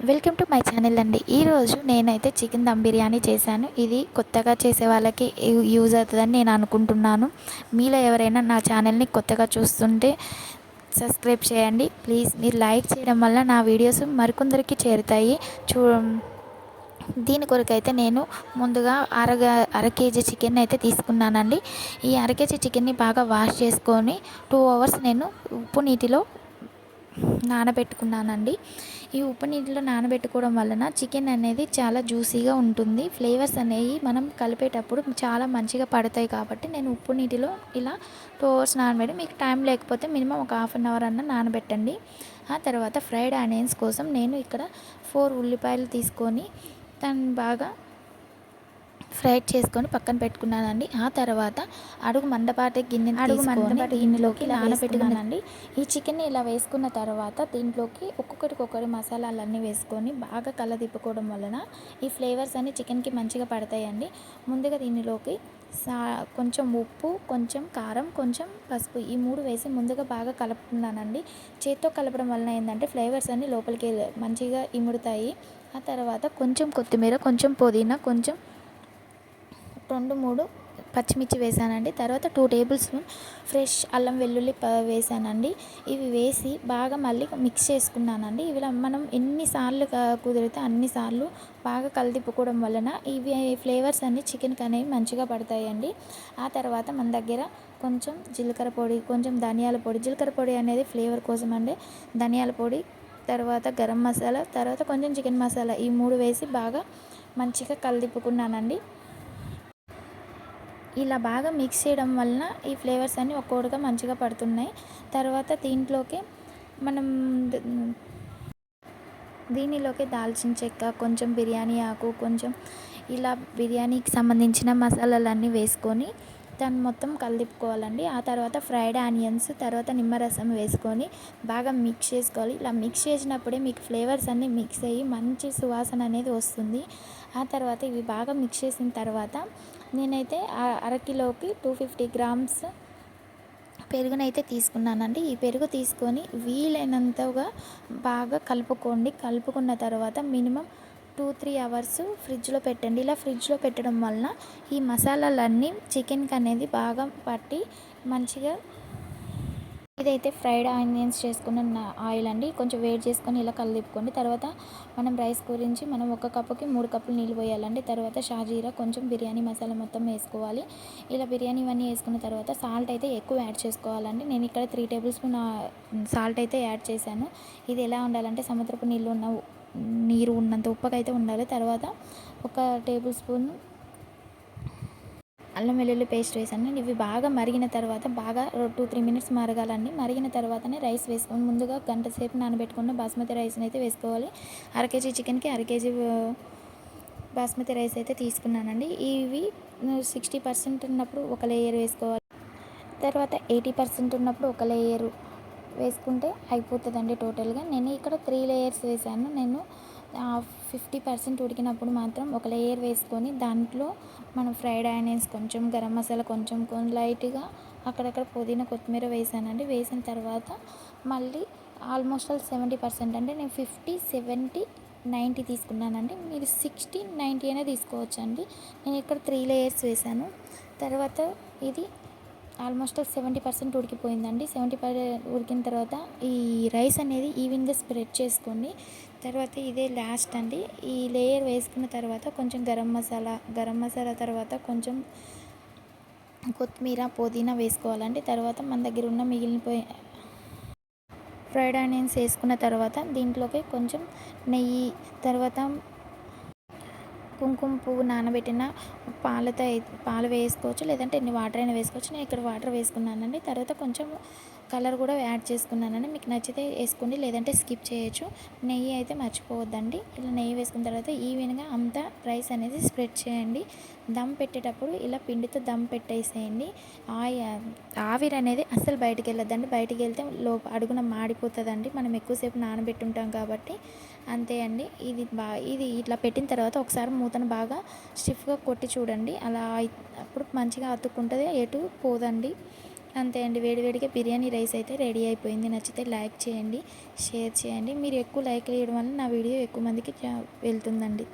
Welcome to my channel అండి. ఈరోజు నేనైతే చికెన్ దమ్ బిర్యానీ చేశాను. ఇది కొత్తగా చేసే వాళ్ళకి యూజ్ అవుతుందని నేను అనుకుంటున్నాను. మీలో ఎవరైనా నా ఛానల్ని కొత్తగా చూస్తుంటే సబ్స్క్రైబ్ చేయండి ప్లీజ్. మీరు లైక్ చేయడం వల్ల నా వీడియోస్ మరికొందరికి చేరుతాయి. దీని కొరకైతే నేను ముందుగా అర కేజీ చికెన్ అయితే తీసుకున్నానండి. ఈ అర కేజీ చికెన్ని బాగా వాష్ చేసుకొని 2 అవర్స్ నేను ఉప్పు నీటిలో నానబెట్టుకున్నానండి. ఈ ఉప్పు నీటిలో నానబెట్టుకోవడం వలన చికెన్ అనేది చాలా జ్యూసీగా ఉంటుంది. ఫ్లేవర్స్ అనేవి మనం కలిపేటప్పుడు చాలా మంచిగా పడతాయి కాబట్టి నేను ఉప్పు నీటిలో ఇలా 2 అవర్స్ నానబెట్టి, మీకు టైం లేకపోతే మినిమం ఒక హాఫ్ అన్ అవర్ అన్న నానబెట్టండి. ఆ తర్వాత ఫ్రైడ్ ఆనియన్స్ కోసం నేను ఇక్కడ 4 ఉల్లిపాయలు తీసుకొని దాన్ని బాగా ఫ్రై చేసుకొని పక్కన పెట్టుకున్నానండి. ఆ తర్వాత అడుగు మందపాటి గిన్నెలోకి నానబెట్టుకున్నానండి. ఈ చికెన్ని ఇలా వేసుకున్న తర్వాత దీంట్లోకి ఒక్కొక్కటి మసాలాలన్నీ వేసుకొని బాగా కలదిప్పుకోవడం వలన ఈ ఫ్లేవర్స్ అన్ని చికెన్కి మంచిగా పడతాయండి. ముందుగా దీనిలోకి కొంచెం ఉప్పు, కొంచెం కారం, కొంచెం పసుపు ఈ 3 వేసి ముందుగా బాగా కలుపుకున్నానండి. చేత్తో కలపడం వలన ఏంటంటే ఫ్లేవర్స్ అన్నీ లోపలికి మంచిగా ఇముడుతాయి. ఆ తర్వాత కొంచెం కొత్తిమీర, కొంచెం పుదీనా, కొంచెం 2-3 పచ్చిమిర్చి వేసానండి. తర్వాత 2 టేబుల్ స్పూన్ ఫ్రెష్ అల్లం వెల్లుల్లి వేసానండి. ఇవి వేసి బాగా మళ్ళీ మిక్స్ చేసుకున్నానండి. ఇవి మనం ఎన్నిసార్లు కుదిరితే అన్నిసార్లు బాగా కలిదిప్పుకోవడం వలన ఇవి ఫ్లేవర్స్ అన్నీ చికెన్కి అనేవి మంచిగా పడతాయండి. ఆ తర్వాత మన దగ్గర కొంచెం జీలకర్ర పొడి, కొంచెం ధనియాల పొడి, జీలకర్ర పొడి అనేది ఫ్లేవర్ కోసం అండి, ధనియాల పొడి, తర్వాత గరం మసాలా, తర్వాత కొంచెం చికెన్ మసాలా ఈ 3 వేసి బాగా మంచిగా కలిదిప్పుకున్నానండి. ఇలా బాగా మిక్స్ చేయడం వలన ఈ ఫ్లేవర్స్ అన్నీ ఒక్కొక్కటిగా మంచిగా పడుతున్నాయి. తర్వాత దీనిలోకి దాల్చిన చెక్క, కొంచెం బిర్యానీ ఆకు, కొంచెం ఇలా బిర్యానీకి సంబంధించిన మసాలాలన్నీ వేసుకొని దాన్ని మొత్తం కలిపుకోవాలండి. ఆ తర్వాత ఫ్రైడ్ ఆనియన్స్, తర్వాత నిమ్మరసం వేసుకొని బాగా మిక్స్ చేసుకోవాలి. ఇలా మిక్స్ చేసినప్పుడే మీకు ఫ్లేవర్స్ అన్నీ మిక్స్ అయ్యి మంచి సువాసన అనేది వస్తుంది. ఆ తర్వాత ఇవి బాగా మిక్స్ చేసిన తర్వాత నేనైతే అరకిలోకి 250 గ్రామ్స్ పెరుగునైతే తీసుకున్నానండి. ఈ పెరుగు తీసుకొని వీలైనంతగా బాగా కలుపుకోండి. కలుపుకున్న తర్వాత మినిమం 2-3 అవర్స్ ఫ్రిడ్జ్లో పెట్టండి. ఇలా ఫ్రిడ్జ్లో పెట్టడం వలన ఈ మసాలాలన్నీ చికెన్కి అనేది బాగా పట్టి మంచిగా, ఇదైతే ఫ్రైడ్ ఆనియన్స్ చేసుకున్న ఆయిల్ అండి. కొంచెం వేడి చేసుకొని ఇలా కలిపుకోండి. తర్వాత మనం రైస్ గురించి మనం 1 కప్పుకి 3 కప్పులు నీళ్ళు పోయాలండి. తర్వాత షాజీరా, కొంచెం బిర్యానీ మసాలా మొత్తం వేసుకోవాలి. ఇలా బిర్యానీ ఇవన్నీ వేసుకున్న తర్వాత సాల్ట్ అయితే ఎక్కువ యాడ్ చేసుకోవాలండి. నేను ఇక్కడ 3 టేబుల్ స్పూన్ సాల్ట్ అయితే యాడ్ చేశాను. ఇది ఎలా ఉండాలంటే సముద్రపు నీరు ఉన్నంత ఉప్పకైతే ఉండాలి. తర్వాత 1 టేబుల్ స్పూన్ అల్లం వెల్లుల్లి పేస్ట్ వేసాను. ఇవి బాగా మరిగిన తర్వాత బాగా 2-3 మినిట్స్ మరగాలండి. మరిగిన తర్వాతనే రైస్ వేసుకొని ముందుగా గంట సేపు నానబెట్టుకున్న బాస్మతి రైస్ని అయితే వేసుకోవాలి. అర కేజీ చికెన్కి అర కేజీ బాస్మతి రైస్ అయితే తీసుకున్నానండి. ఇవి 60% ఉన్నప్పుడు ఒక లేయర్ వేసుకోవాలి. తర్వాత 80% ఉన్నప్పుడు ఒక లేయర్ వేసుకుంటే అయిపోతుందండి టోటల్గా. నేను ఇక్కడ 3 లేయర్స్ వేసాను. నేను 50% ఉడికినప్పుడు మాత్రం ఒక లేయర్ వేసుకొని దాంట్లో మనం ఫ్రైడ్ ఆనియన్స్, కొంచెం గరం మసాలా, కొంచెం లైట్గా అక్కడక్కడ పుదీనా, కొత్తిమీర వేసానండి. వేసిన తర్వాత మళ్ళీ ఆల్మోస్ట్ 70% అంటే నేను 50, 70, 90 తీసుకున్నానండి. మీరు 60, 90 అయినా తీసుకోవచ్చండి. నేను ఇక్కడ 3 లేయర్స్ వేసాను. తర్వాత ఇది ఆల్మోస్ట్ 70% ఉడికిపోయిందండి. 70% ఉడికిన తర్వాత ఈ రైస్ అనేది ఈవెన్గా స్ప్రెడ్ చేసుకోండి. తర్వాత ఇదే లాస్ట్ అండి. ఈ లేయర్ వేసుకున్న తర్వాత కొంచెం గరం మసాలా తర్వాత కొంచెం కొత్తిమీర, పుదీనా వేసుకోవాలండి. తర్వాత మన దగ్గర ఉన్న మిగిలిపోయి ఫ్రైడ్ ఆనియన్స్ వేసుకున్న తర్వాత దీంట్లోకి కొంచెం నెయ్యి, తర్వాత కుంకుమ పువ్వు నానబెట్టిన పాలు వేసుకోవచ్చు, లేదంటే ఎన్ని వాటర్ అయినా వేసుకోవచ్చు. నేను ఇక్కడ వాటర్ వేసుకున్నానండి. తర్వాత కొంచెం కలర్ కూడా యాడ్ చేసుకున్నానండి. మీకు నచ్చితే వేసుకోండి, లేదంటే స్కిప్ చేయొచ్చు. నెయ్యి అయితే మర్చిపోవద్దండి. ఇలా నెయ్యి వేసుకున్న తర్వాత ఈవెన్గా అంతా రైస్ అనేది స్ప్రెడ్ చేయండి. దమ్ పెట్టేటప్పుడు ఇలా పిండితో దమ్ పెట్టేసేయండి. ఆవిరి అనేది అస్సలు బయటికి వెళ్ళొద్దండి. బయటికి వెళ్తే అడుగున మాడిపోతుందండి. మనం ఎక్కువసేపు నానబెట్టుంటాం కాబట్టి. అంతే అండి. ఇది ఇట్లా పెట్టిన తర్వాత ఒకసారి మూతను బాగా స్టిఫ్గా కొట్టి చూడండి. అప్పుడు మంచిగా అతుక్కుంటుంది, ఎటు పోదండి. అంతే అండి, వేడివేడిగా బిర్యానీ రైస్ అయితే రెడీ అయిపోయింది. నచ్చితే లైక్ చేయండి, షేర్ చేయండి. మీరు ఎక్కువ లైక్లు ఇవ్వడం వల్ల నా వీడియో ఎక్కువ మందికి వెళ్తుందండి.